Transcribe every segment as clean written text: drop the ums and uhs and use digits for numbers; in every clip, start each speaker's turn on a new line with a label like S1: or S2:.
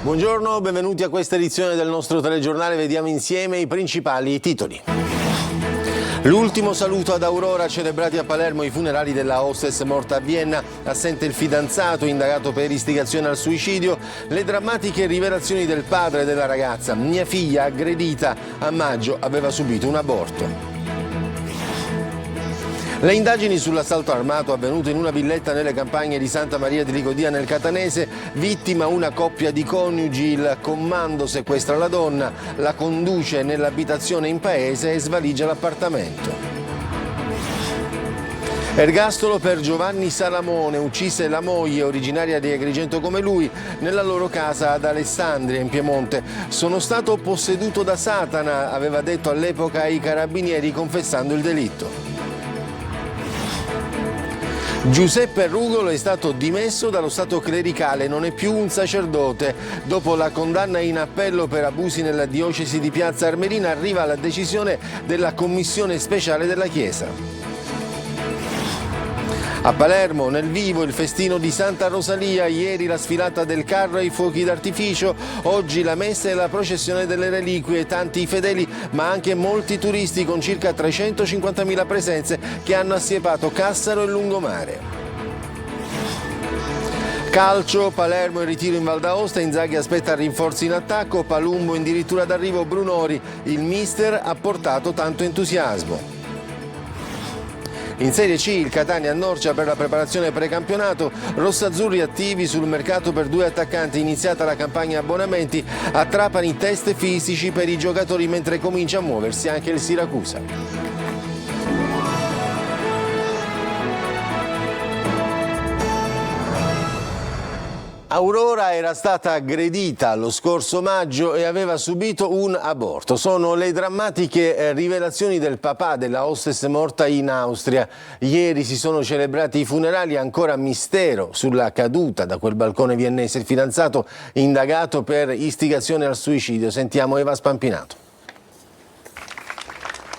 S1: Buongiorno, benvenuti a questa edizione del nostro telegiornale. Vediamo insieme i principali titoli. L'ultimo saluto ad Aurora, celebrati a Palermo i funerali della hostess morta a Vienna, assente il fidanzato indagato per istigazione al suicidio, le drammatiche rivelazioni del padre della ragazza. Mia figlia aggredita, a maggio aveva subito un aborto. Le indagini sull'assalto armato avvenuto in una villetta nelle campagne di Santa Maria di Licodia nel Catanese, vittima una coppia di coniugi, il commando sequestra la donna, la conduce nell'abitazione in paese e svaligia l'appartamento. Ergastolo per Giovanni Salamone, uccise la moglie originaria di Agrigento come lui nella loro casa ad Alessandria in Piemonte. Sono stato posseduto da Satana, aveva detto all'epoca ai carabinieri confessando il delitto. Giuseppe Rugolo è stato dimesso dallo Stato clericale, non è più un sacerdote. Dopo la condanna in appello per abusi nella diocesi di Piazza Armerina arriva la decisione della Commissione speciale della Chiesa. A Palermo, nel vivo, il festino di Santa Rosalia, ieri la sfilata del carro e i fuochi d'artificio, oggi la messa e la processione delle reliquie, tanti fedeli ma anche molti turisti con circa 350.000 presenze che hanno assiepato Cassaro e Lungomare. Calcio, Palermo in ritiro in Val d'Aosta, Inzaghi aspetta rinforzi in attacco, Palumbo addirittura d'arrivo Brunori, il mister ha portato tanto entusiasmo. In Serie C il Catania a Norcia per la preparazione precampionato, rossazzurri attivi sul mercato per due attaccanti, iniziata la campagna abbonamenti, a Trapani test fisici per i giocatori mentre comincia a muoversi anche il Siracusa. Aurora era stata aggredita lo scorso maggio e aveva subito un aborto. Sono le drammatiche rivelazioni del papà della hostess morta in Austria. Ieri si sono celebrati i funerali, ancora mistero sulla caduta da quel balcone viennese. Il fidanzato indagato per istigazione al suicidio. Sentiamo Eva Spampinato.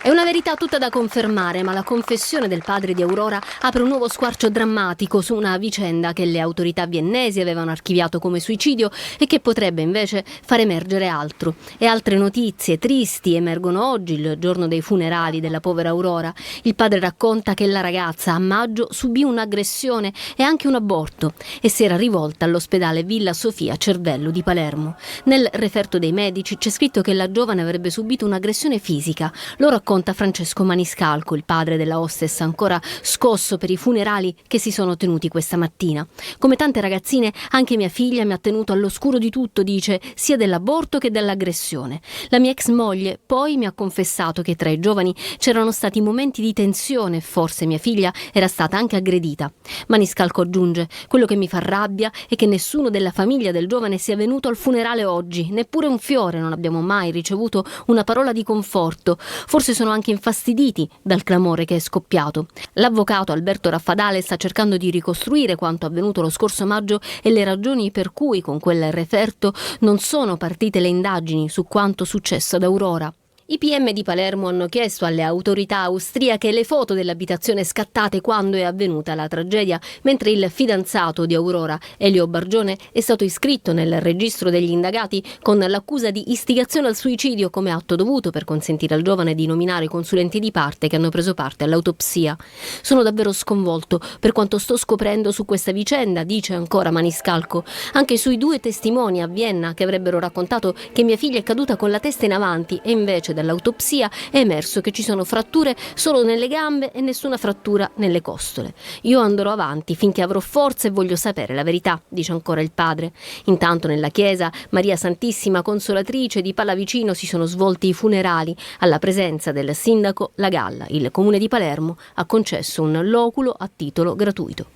S2: È una verità tutta da confermare, ma la confessione del padre di Aurora apre un nuovo squarcio drammatico su una vicenda che le autorità viennesi avevano archiviato come suicidio e che potrebbe invece far emergere altro. E altre notizie tristi emergono oggi, il giorno dei funerali della povera Aurora. Il padre racconta che la ragazza a maggio subì un'aggressione e anche un aborto e si era rivolta all'ospedale Villa Sofia Cervello di Palermo. Nel referto dei medici c'è scritto che la giovane avrebbe subito un'aggressione fisica. Lo racconta Francesco Maniscalco, il padre della hostess, ancora scosso per i funerali che si sono tenuti questa mattina. Come tante ragazzine, anche mia figlia mi ha tenuto all'oscuro di tutto, dice, sia dell'aborto che dell'aggressione. La mia ex moglie poi mi ha confessato che tra i giovani c'erano stati momenti di tensione e forse mia figlia era stata anche aggredita. Maniscalco aggiunge, quello che mi fa rabbia è che nessuno della famiglia del giovane sia venuto al funerale oggi, neppure un fiore, non abbiamo mai ricevuto una parola di conforto. Forse sono anche infastiditi dal clamore che è scoppiato. L'avvocato Alberto Raffadale sta cercando di ricostruire quanto avvenuto lo scorso maggio e le ragioni per cui con quel referto non sono partite le indagini su quanto successo ad Aurora. I PM di Palermo hanno chiesto alle autorità austriache le foto dell'abitazione scattate quando è avvenuta la tragedia, mentre il fidanzato di Aurora, Elio Bargione, è stato iscritto nel registro degli indagati con l'accusa di istigazione al suicidio come atto dovuto per consentire al giovane di nominare i consulenti di parte che hanno preso parte all'autopsia. Sono davvero sconvolto per quanto sto scoprendo su questa vicenda, dice ancora Maniscalco. Anche sui due testimoni a Vienna che avrebbero raccontato che mia figlia è caduta con la testa in avanti e invece dall'autopsia è emerso che ci sono fratture solo nelle gambe e nessuna frattura nelle costole. Io andrò avanti finché avrò forza e voglio sapere la verità, dice ancora il padre. Intanto nella chiesa Maria Santissima Consolatrice di Pallavicino si sono svolti i funerali alla presenza del sindaco La Galla. Il comune di Palermo ha concesso un loculo a titolo gratuito.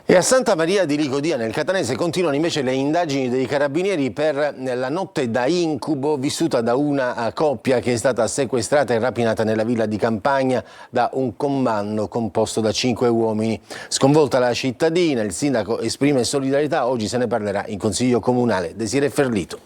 S1: E a Santa Maria di Licodia, nel Catanese, continuano invece le indagini dei carabinieri per la notte da incubo vissuta da una coppia che è stata sequestrata e rapinata nella villa di campagna da un comando composto da 5 uomini. Sconvolta la cittadina, il sindaco esprime solidarietà, oggi se ne parlerà in Consiglio Comunale. Desiree Ferlito.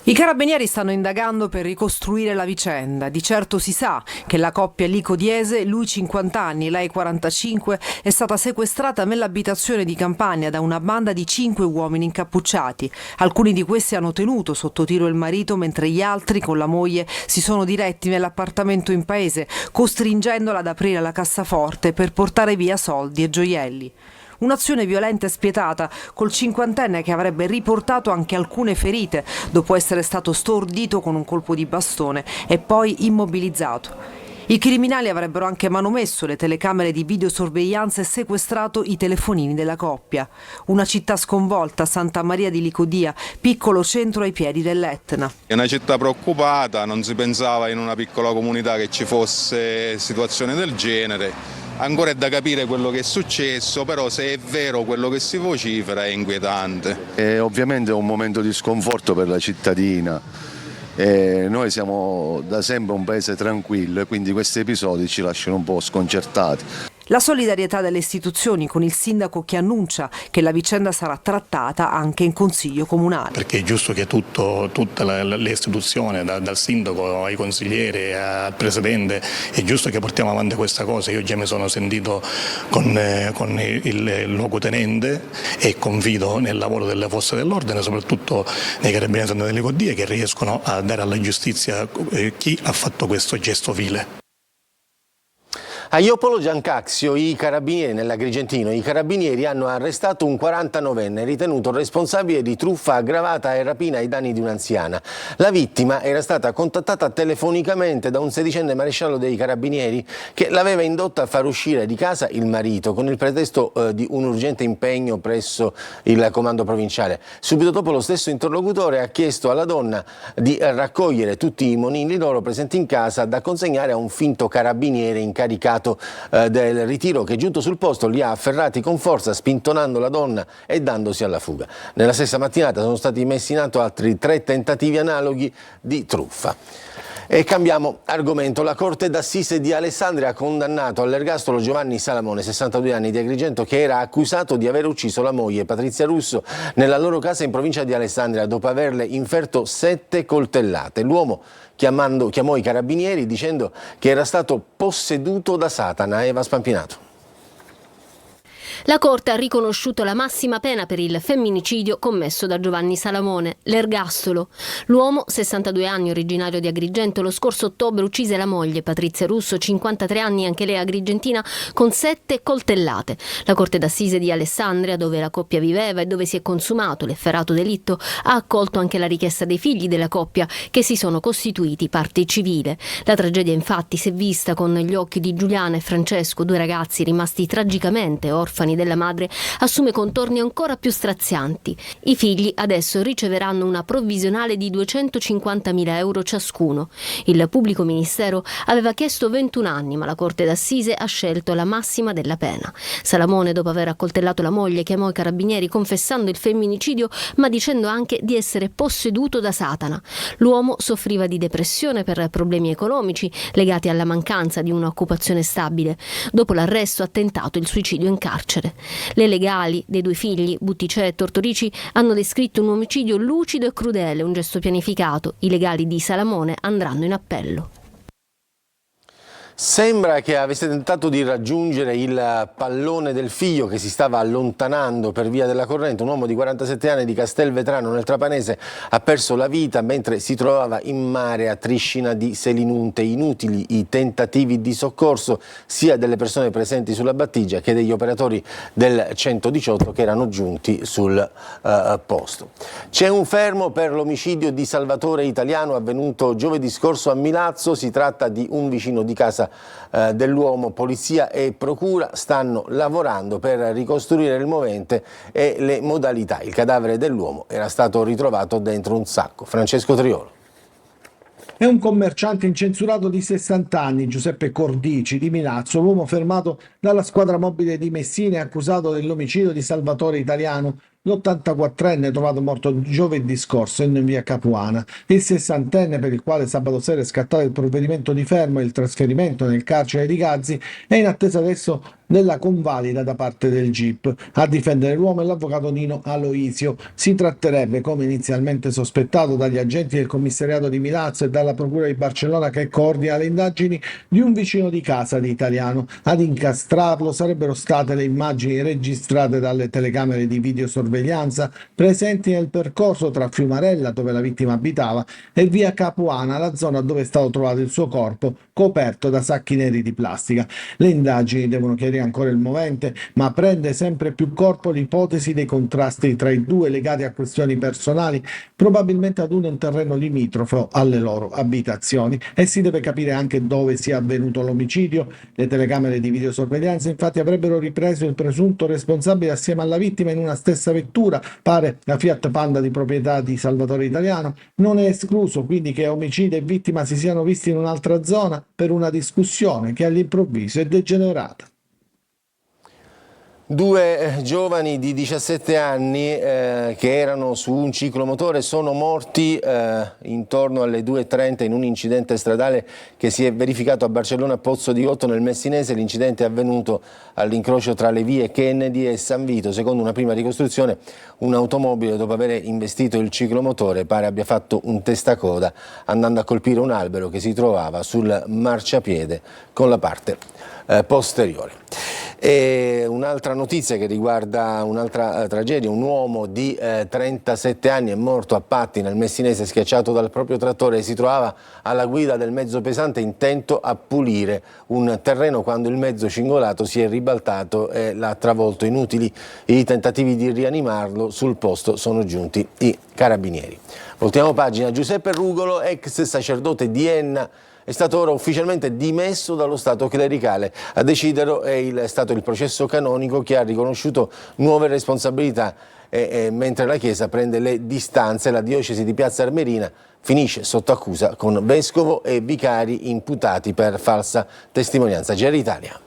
S3: I carabinieri stanno indagando per ricostruire la vicenda. Di certo si sa che la coppia Lico Diese, lui 50 anni, lei 45, è stata sequestrata nell'abitazione di campagna da una banda di 5 uomini incappucciati. Alcuni di questi hanno tenuto sotto tiro il marito, mentre gli altri, con la moglie, si sono diretti nell'appartamento in paese, costringendola ad aprire la cassaforte per portare via soldi e gioielli. Un'azione violenta e spietata, col cinquantenne che avrebbe riportato anche alcune ferite dopo essere stato stordito con un colpo di bastone e poi immobilizzato. I criminali avrebbero anche manomesso le telecamere di videosorveglianza e sequestrato i telefonini della coppia. Una città sconvolta, Santa Maria di Licodia, piccolo centro ai piedi dell'Etna.
S4: È una città preoccupata, non si pensava in una piccola comunità che ci fosse situazioni del genere. Ancora è da capire quello che è successo, però se è vero quello che si vocifera è inquietante.
S5: Ovviamente è un momento di sconforto per la cittadina. Noi siamo da sempre un paese tranquillo e quindi questi episodi ci lasciano un po' sconcertati.
S3: La solidarietà delle istituzioni con il sindaco che annuncia che la vicenda sarà trattata anche in consiglio comunale.
S6: Perché è giusto che tutte le istituzioni, dal sindaco ai consiglieri al presidente, è giusto che portiamo avanti questa cosa. Io già mi sono sentito con il luogotenente e confido nel lavoro delle forze dell'ordine, soprattutto nei carabinieri delle Licodia, che riescono a dare alla giustizia chi ha fatto questo gesto vile.
S1: A Iopolo Giancaxio, nell'Agrigentino, i carabinieri hanno arrestato un 49enne ritenuto responsabile di truffa aggravata e rapina ai danni di un'anziana. La vittima era stata contattata telefonicamente da un 16enne maresciallo dei carabinieri che l'aveva indotta a far uscire di casa il marito con il pretesto di un urgente impegno presso il comando provinciale. Subito dopo lo stesso interlocutore ha chiesto alla donna di raccogliere tutti i monili d'oro presenti in casa da consegnare a un finto carabiniere incaricato del ritiro, che giunto sul posto li ha afferrati con forza, spintonando la donna e dandosi alla fuga. Nella stessa mattinata sono stati messi in atto altri 3 tentativi analoghi di truffa. E cambiamo argomento. La Corte d'Assise di Alessandria ha condannato all'ergastolo Giovanni Salamone, 62 anni, di Agrigento, che era accusato di aver ucciso la moglie Patrizia Russo nella loro casa in provincia di Alessandria dopo averle inferto 7 coltellate. L'uomo chiamò i carabinieri dicendo che era stato posseduto da Satana. Eva Spampinato.
S2: La Corte ha riconosciuto la massima pena per il femminicidio commesso da Giovanni Salamone, l'ergastolo. L'uomo, 62 anni, originario di Agrigento, lo scorso ottobre uccise la moglie, Patrizia Russo, 53 anni, anche lei agrigentina, con 7 coltellate. La Corte d'Assise di Alessandria, dove la coppia viveva e dove si è consumato l'efferato delitto, ha accolto anche la richiesta dei figli della coppia, che si sono costituiti parte civile. La tragedia, infatti, si è vista con gli occhi di Giuliana e Francesco, 2 ragazzi rimasti tragicamente orfani della madre, assume contorni ancora più strazianti. I figli adesso riceveranno una provvisionale di 250.000 euro ciascuno. Il pubblico ministero aveva chiesto 21 anni, ma la Corte d'Assise ha scelto la massima della pena. Salamone, dopo aver accoltellato la moglie, chiamò i carabinieri confessando il femminicidio, ma dicendo anche di essere posseduto da Satana. L'uomo soffriva di depressione per problemi economici legati alla mancanza di un'occupazione stabile. Dopo l'arresto ha tentato il suicidio in carcere. Le legali dei 2 figli, Butticè e Tortorici, hanno descritto un omicidio lucido e crudele, un gesto pianificato. I legali di Salamone andranno in appello.
S1: Sembra che avesse tentato di raggiungere il pallone del figlio che si stava allontanando per via della corrente. Un uomo di 47 anni di Castelvetrano nel Trapanese ha perso la vita mentre si trovava in mare a Triscina di Selinunte. Inutili i tentativi di soccorso sia delle persone presenti sulla battigia che degli operatori del 118 che erano giunti sul posto. C'è un fermo per l'omicidio di Salvatore Italiano avvenuto giovedì scorso a Milazzo. Si tratta di un vicino di casa dell'uomo. Polizia e procura stanno lavorando per ricostruire il movente e le modalità. Il cadavere dell'uomo era stato ritrovato dentro un sacco. Francesco Triolo.
S7: È un commerciante incensurato di 60 anni, Giuseppe Cordici, di Milazzo, l'uomo fermato dalla squadra mobile di Messina e accusato dell'omicidio di Salvatore Italiano, l'84enne trovato morto giovedì scorso in via Capuana. Il 60enne, per il quale sabato sera è scattato il provvedimento di fermo e il trasferimento nel carcere di Gazzi, è in attesa adesso della convalida da parte del GIP. A difendere l'uomo è l'avvocato Nino Aloisio. Si tratterebbe, come inizialmente sospettato dagli agenti del commissariato di Milazzo e dalla procura di Barcellona che coordina le indagini, di un vicino di casa di Italiano. Ad incastrarlo sarebbero state le immagini registrate dalle telecamere di videosorveglianza presenti nel percorso tra Fiumarella, dove la vittima abitava, e via Capuana, la zona dove è stato trovato il suo corpo coperto da sacchi neri di plastica. Le indagini devono chiarire ancora il movente, ma prende sempre più corpo l'ipotesi dei contrasti tra i due legati a questioni personali, probabilmente ad un terreno limitrofo alle loro abitazioni, e si deve capire anche dove sia avvenuto l'omicidio. Le telecamere di videosorveglianza infatti avrebbero ripreso il presunto responsabile assieme alla vittima in una stessa vettura, pare la Fiat Panda di proprietà di Salvatore Italiano. Non è escluso quindi che omicidio e vittima si siano visti in un'altra zona per una discussione che all'improvviso è degenerata.
S1: Due giovani di 17 anni che erano su un ciclomotore sono morti intorno alle 2:30 in un incidente stradale che si è verificato a Barcellona Pozzo di Gotto nel Messinese. L'incidente è avvenuto all'incrocio tra le vie Kennedy e San Vito. Secondo una prima ricostruzione, un'automobile, dopo aver investito il ciclomotore, pare abbia fatto un testacoda andando a colpire un albero che si trovava sul marciapiede con la parte posteriore. E un'altra notizia che riguarda un'altra tragedia: un uomo di 37 anni è morto a patti nel Messinese, schiacciato dal proprio trattore, e si trovava alla guida del mezzo pesante intento a pulire un terreno quando il mezzo cingolato si è ribaltato e l'ha travolto. Inutili i tentativi di rianimarlo, sul posto sono giunti i carabinieri. Voltiamo pagina. Giuseppe Rugolo, ex sacerdote di Enna, è stato ora ufficialmente dimesso dallo Stato clericale. A deciderlo è stato il processo canonico che ha riconosciuto nuove responsabilità mentre la Chiesa prende le distanze. La diocesi di Piazza Armerina finisce sotto accusa con vescovo e vicari imputati per falsa testimonianza. GR Italia.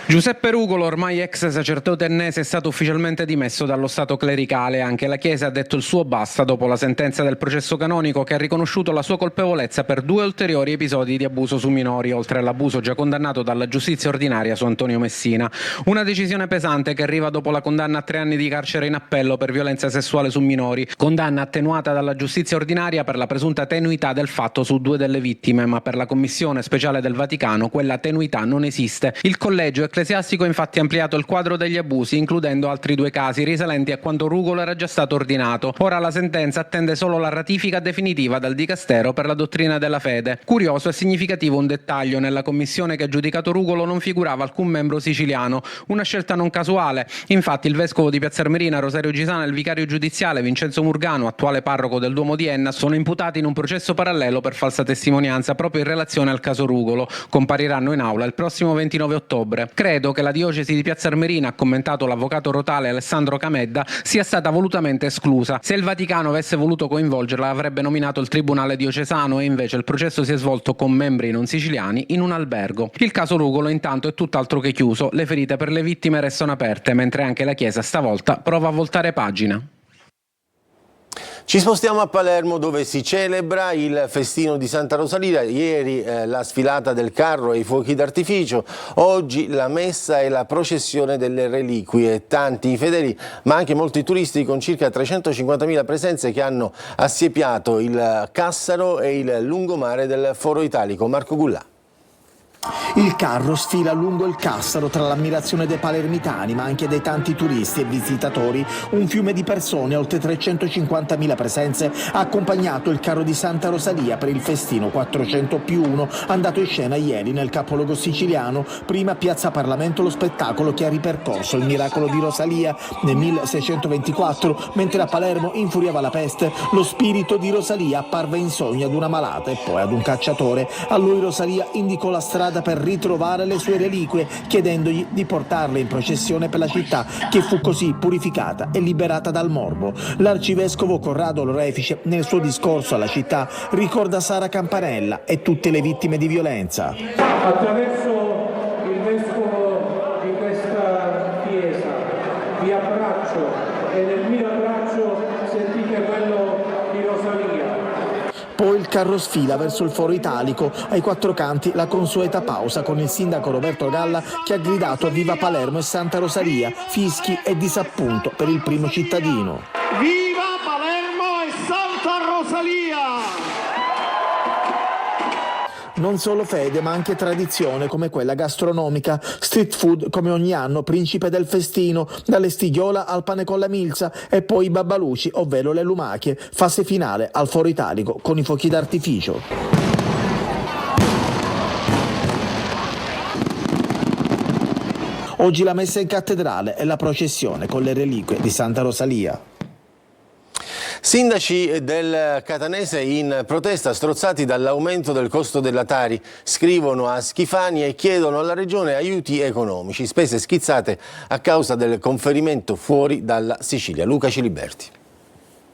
S8: Giuseppe Rugolo, ormai ex sacerdote ennese, è stato ufficialmente dimesso dallo Stato clericale. Anche la Chiesa ha detto il suo basta dopo la sentenza del processo canonico che ha riconosciuto la sua colpevolezza per 2 ulteriori episodi di abuso su minori, oltre all'abuso già condannato dalla giustizia ordinaria su Antonio Messina. Una decisione pesante che arriva dopo la condanna a 3 anni di carcere in appello per violenza sessuale su minori, condanna attenuata dalla giustizia ordinaria per la presunta tenuità del fatto su 2 delle vittime, ma per la Commissione Speciale del Vaticano quella tenuità non esiste. Il collegio ecclesiastico ha infatti ampliato il quadro degli abusi, includendo altri 2 casi risalenti a quando Rugolo era già stato ordinato. Ora la sentenza attende solo la ratifica definitiva dal Dicastero per la dottrina della fede. Curioso e significativo un dettaglio: nella commissione che ha giudicato Rugolo non figurava alcun membro siciliano, una scelta non casuale. Infatti il vescovo di Piazza Armerina Rosario Gisana e il vicario giudiziale Vincenzo Murgano, attuale parroco del Duomo di Enna, sono imputati in un processo parallelo per falsa testimonianza proprio in relazione al caso Rugolo. Compariranno in aula il prossimo 29 ottobre. Credo che la diocesi di Piazza Armerina, ha commentato l'avvocato rotale Alessandro Camedda, sia stata volutamente esclusa. Se il Vaticano avesse voluto coinvolgerla avrebbe nominato il tribunale diocesano, e invece il processo si è svolto con membri non siciliani in un albergo. Il caso Rugolo intanto è tutt'altro che chiuso, le ferite per le vittime restano aperte, mentre anche la Chiesa stavolta prova a voltare pagina.
S1: Ci spostiamo a Palermo, dove si celebra il festino di Santa Rosalia. Ieri la sfilata del carro e i fuochi d'artificio, oggi la messa e la processione delle reliquie. Tanti i fedeli, ma anche molti turisti, con circa 350.000 presenze che hanno assiepiato il Cassaro e il lungomare del Foro Italico. Marco Gullà.
S9: Il carro sfila lungo il Cassaro tra l'ammirazione dei palermitani, ma anche dei tanti turisti e visitatori. Un fiume di persone, oltre 350.000 presenze, ha accompagnato il carro di Santa Rosalia per il festino 400+1, andato in scena ieri nel capoluogo siciliano. Prima Piazza Parlamento, lo spettacolo che ha ripercorso il miracolo di Rosalia nel 1624, mentre a Palermo infuriava la peste, lo spirito di Rosalia apparve in sogno ad una malata e poi ad un cacciatore. A lui Rosalia indicò la strada per ritrovare le sue reliquie, chiedendogli di portarle in processione per la città, che fu così purificata e liberata dal morbo. L'arcivescovo Corrado Lorefice, nel suo discorso alla città, ricorda Sara Campanella e tutte le vittime di violenza.
S10: Attraverso il vescovo di questa chiesa vi abbraccio, e nel mio abbraccio sentite quello di Rosalia.
S9: Poi il carro sfila verso il Foro Italico, ai quattro canti la consueta pausa con il sindaco Roberto Galla che ha gridato viva Palermo e Santa Rosalia, fischi e disappunto per il primo cittadino.
S10: Viva Palermo e Santa Rosalia!
S9: Non solo fede ma anche tradizione come quella gastronomica, street food come ogni anno, principe del festino, dalle stighiola al pane con la milza e poi i babbaluci, ovvero le lumachie, fase finale al Foro Italico con i fuochi d'artificio. Oggi la messa in cattedrale e la processione con le reliquie di Santa Rosalia.
S1: Sindaci del Catanese in protesta strozzati dall'aumento del costo della Tari scrivono a Schifani e chiedono alla Regione aiuti economici, spese schizzate a causa del conferimento fuori dalla Sicilia. Luca Ciliberti.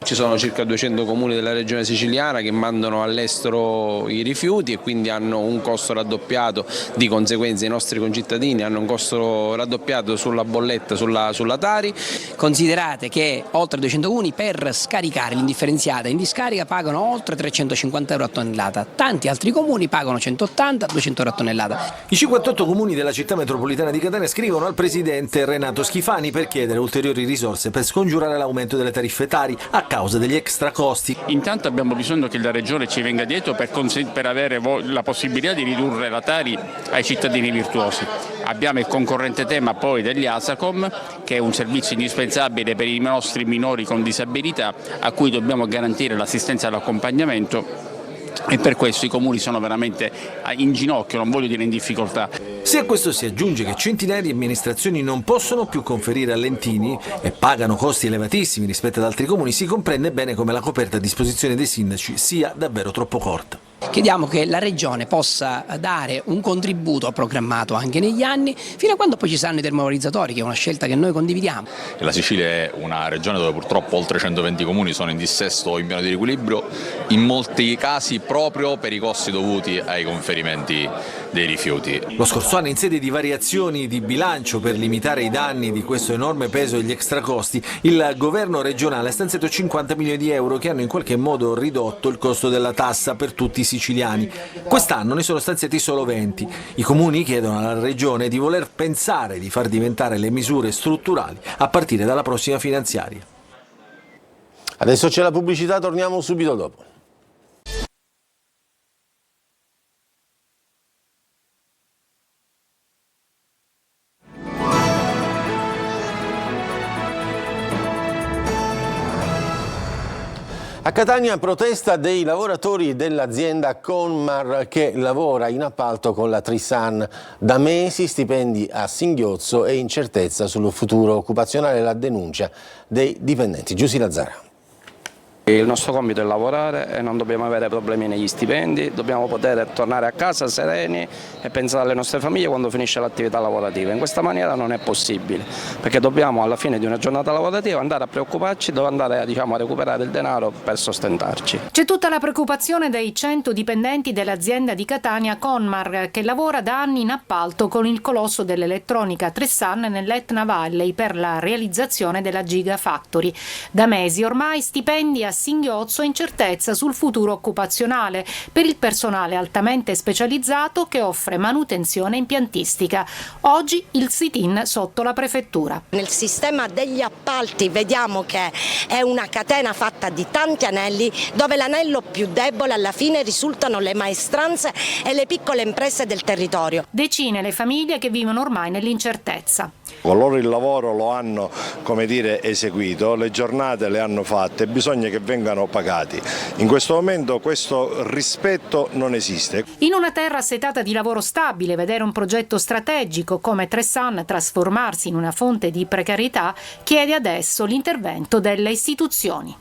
S11: Ci sono circa 200 comuni della regione siciliana che mandano all'estero i rifiuti e quindi hanno un costo raddoppiato, di conseguenza i nostri concittadini hanno un costo raddoppiato sulla bolletta, sulla Tari.
S12: Considerate che oltre 200 comuni per scaricare l'indifferenziata in discarica pagano oltre 350 euro a tonnellata, tanti altri comuni pagano 180-200 euro a tonnellata.
S13: I 58 comuni della città metropolitana di Catania scrivono al presidente Renato Schifani per chiedere ulteriori risorse per scongiurare l'aumento delle tariffe Tari a causa degli extra costi.
S14: Intanto abbiamo bisogno che la Regione ci venga dietro per avere la possibilità di ridurre la Tari ai cittadini virtuosi. Abbiamo il concorrente tema poi degli ASACOM, che è un servizio indispensabile per i nostri minori con disabilità a cui dobbiamo garantire l'assistenza e l'accompagnamento. E per questo i comuni sono veramente in ginocchio, non voglio dire in difficoltà.
S13: Se a questo si aggiunge che centinaia di amministrazioni non possono più conferire a Lentini e pagano costi elevatissimi rispetto ad altri comuni, si comprende bene come la coperta a disposizione dei sindaci sia davvero troppo corta.
S12: Chiediamo che la Regione possa dare un contributo programmato anche negli anni, fino a quando poi ci saranno i termovalorizzatori, che è una scelta che noi condividiamo.
S15: La Sicilia è una regione dove purtroppo oltre 120 comuni sono in dissesto o in piano di riequilibrio, in molti casi proprio per i costi dovuti ai conferimenti dei rifiuti.
S13: Lo scorso anno, in sede di variazioni di bilancio per limitare i danni di questo enorme peso degli extracosti, il governo regionale ha stanziato 50 milioni di euro che hanno in qualche modo ridotto il costo della tassa per tutti i siciliani. Quest'anno ne sono stanziati solo 20. I comuni chiedono alla regione di voler pensare di far diventare le misure strutturali a partire dalla prossima finanziaria.
S1: Adesso c'è la pubblicità, torniamo subito dopo. A Catania protesta dei lavoratori dell'azienda Conmar che lavora in appalto con la Trissan. Da mesi stipendi a singhiozzo e incertezza sul futuro occupazionale, la denuncia dei dipendenti. Giussi Lazzara.
S11: Il nostro compito è lavorare e non dobbiamo avere problemi negli stipendi, dobbiamo poter tornare a casa sereni e pensare alle nostre famiglie quando finisce l'attività lavorativa. In questa maniera non è possibile, perché dobbiamo alla fine di una giornata lavorativa andare a preoccuparci, dove andare a recuperare il denaro per sostentarci.
S16: C'è tutta la preoccupazione dei 100 dipendenti dell'azienda di Catania Conmar, che lavora da anni in appalto con il colosso dell'elettronica Trissan nell'Etna Valley per la realizzazione della Gigafactory. Da mesi ormai stipendi a singhiozzo e incertezza sul futuro occupazionale per il personale altamente specializzato che offre manutenzione impiantistica. Oggi il sit-in sotto la prefettura.
S17: Nel sistema degli appalti vediamo che è una catena fatta di tanti anelli, dove l'anello più debole alla fine risultano le maestranze e le piccole imprese del territorio.
S16: Decine le famiglie che vivono ormai nell'incertezza.
S18: Loro il lavoro lo hanno, eseguito, le giornate le hanno fatte, bisogna che vengano pagati. In questo momento questo rispetto non esiste.
S16: In una terra assetata di lavoro stabile, vedere un progetto strategico come Trissan trasformarsi in una fonte di precarietà chiede adesso l'intervento delle istituzioni.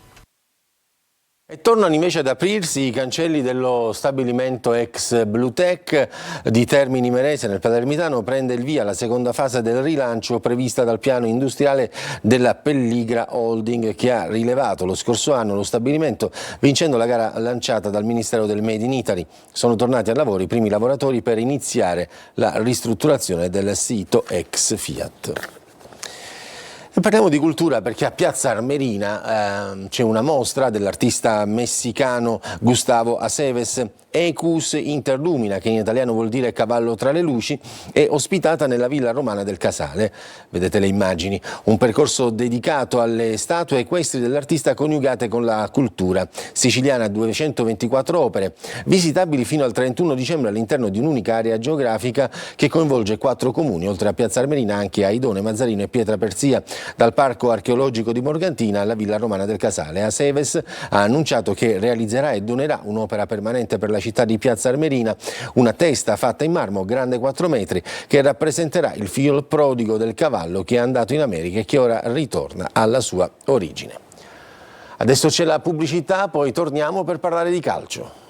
S1: E tornano invece ad aprirsi i cancelli dello stabilimento ex Bluetech di Termini Imerese nel Palermitano. Prende il via la seconda fase del rilancio prevista dal piano industriale della Pelligra Holding, che ha rilevato lo scorso anno lo stabilimento vincendo la gara lanciata dal Ministero del Made in Italy. Sono tornati al lavoro i primi lavoratori per iniziare la ristrutturazione del sito ex Fiat. E Parliamo di cultura perché a Piazza Armerina c'è una mostra dell'artista messicano Gustavo Aceves, Ecus Interlumina, che in italiano vuol dire cavallo tra le luci, è ospitata nella Villa Romana del Casale. Vedete le immagini, un percorso dedicato alle statue equestri dell'artista coniugate con la cultura siciliana, 224 opere, visitabili fino al 31 dicembre all'interno di un'unica area geografica che coinvolge 4 comuni, oltre a Piazza Armerina anche Aidone, Mazzarino e Pietraperzia, dal Parco Archeologico di Morgantina alla Villa Romana del Casale. Aceves ha annunciato che realizzerà e donerà un'opera permanente per la città di Piazza Armerina, una testa fatta in marmo grande 4 metri che rappresenterà il figlio prodigo del cavallo che è andato in America e che ora ritorna alla sua origine. Adesso c'è la pubblicità, poi torniamo per parlare di calcio.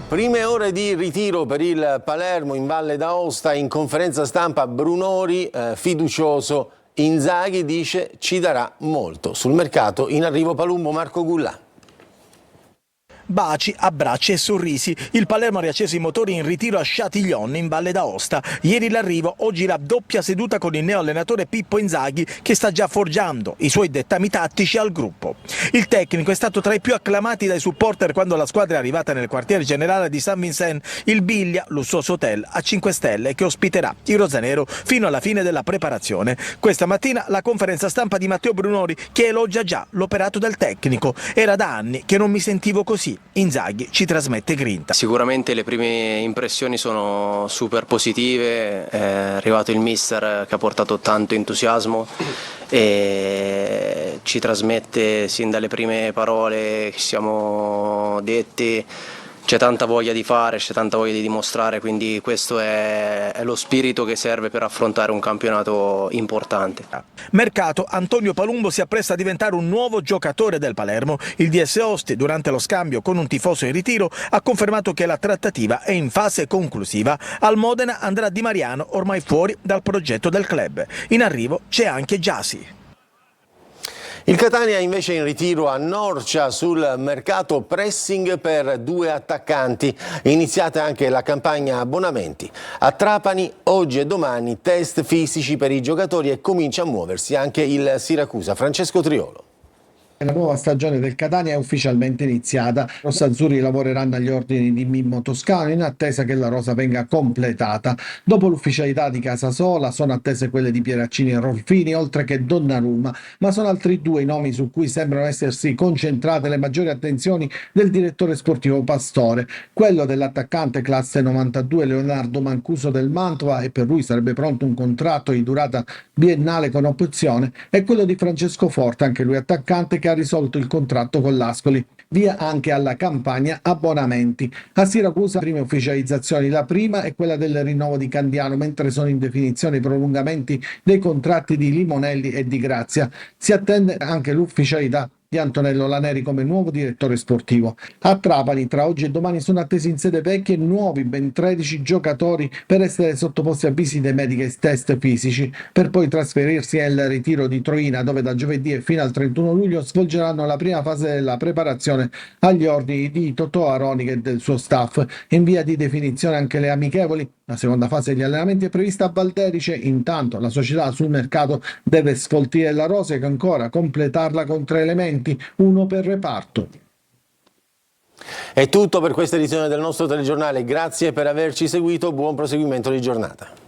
S1: Prime ore di ritiro per il Palermo in Valle d'Aosta. In conferenza stampa Brunori, fiducioso, Inzaghi dice ci darà molto. Sul mercato in arrivo Palumbo, Marco Gullà.
S9: Baci, abbracci e sorrisi. Il Palermo ha riacceso i motori in ritiro a Châtillon in Valle d'Aosta. Ieri l'arrivo, oggi la doppia seduta con il neoallenatore Pippo Inzaghi che sta già forgiando i suoi dettami tattici al gruppo. Il tecnico è stato tra i più acclamati dai supporter quando la squadra è arrivata nel quartiere generale di San Vincent, il Biglia, lussuoso hotel a 5 stelle che ospiterà il rosanero fino alla fine della preparazione. Questa mattina la conferenza stampa di Matteo Brunori che elogia già l'operato del tecnico. Era da anni che non mi sentivo così. Inzaghi ci trasmette grinta.
S19: Sicuramente le prime impressioni sono super positive, è arrivato il mister che ha portato tanto entusiasmo e ci trasmette sin dalle prime parole che ci siamo detti. C'è tanta voglia di fare, c'è tanta voglia di dimostrare, quindi questo è lo spirito che serve per affrontare un campionato importante.
S9: Mercato, Antonio Palumbo si appresta a diventare un nuovo giocatore del Palermo. Il DS Osti, durante lo scambio con un tifoso in ritiro, ha confermato che la trattativa è in fase conclusiva. Al Modena andrà Di Mariano, ormai fuori dal progetto del club. In arrivo c'è anche Giasi.
S1: Il Catania invece è in ritiro a Norcia sul mercato pressing per 2 attaccanti. Iniziata anche la campagna abbonamenti. A Trapani oggi e domani test fisici per i giocatori e comincia a muoversi anche il Siracusa. Francesco Triolo.
S7: La nuova stagione del Catania è ufficialmente iniziata. I rossazzurri lavoreranno agli ordini di Mimmo Toscano in attesa che la rosa venga completata. Dopo l'ufficialità di Casasola sono attese quelle di Pieraccini e Rolfini, oltre che Donnarumma, ma sono altri 2 i nomi su cui sembrano essersi concentrate le maggiori attenzioni del direttore sportivo Pastore. Quello dell'attaccante classe 92 Leonardo Mancuso del Mantova, e per lui sarebbe pronto un contratto di durata biennale con opzione, e quello di Francesco Forte, anche lui attaccante, che ha risolto il contratto con l'Ascoli. Via anche alla campagna abbonamenti. A Siracusa prime ufficializzazioni, la prima è quella del rinnovo di Candiano, mentre sono in definizione i prolungamenti dei contratti di Limonelli e Di Grazia. Si attende anche l'ufficialità di Antonello Laneri come nuovo direttore sportivo. A Trapani tra oggi e domani sono attesi in sede vecchia nuovi ben 13 giocatori per essere sottoposti a visite mediche e test fisici, per poi trasferirsi al ritiro di Troina, dove da giovedì e fino al 31 luglio svolgeranno la prima fase della preparazione agli ordini di Totò Aronica e del suo staff. In via di definizione anche le amichevoli. La seconda fase degli allenamenti è prevista a Valderice. Intanto la società sul mercato deve sfoltire la rosa e ancora completarla con 3 elementi, 1 per reparto.
S1: È tutto per questa edizione del nostro telegiornale. Grazie per averci seguito, buon proseguimento di giornata.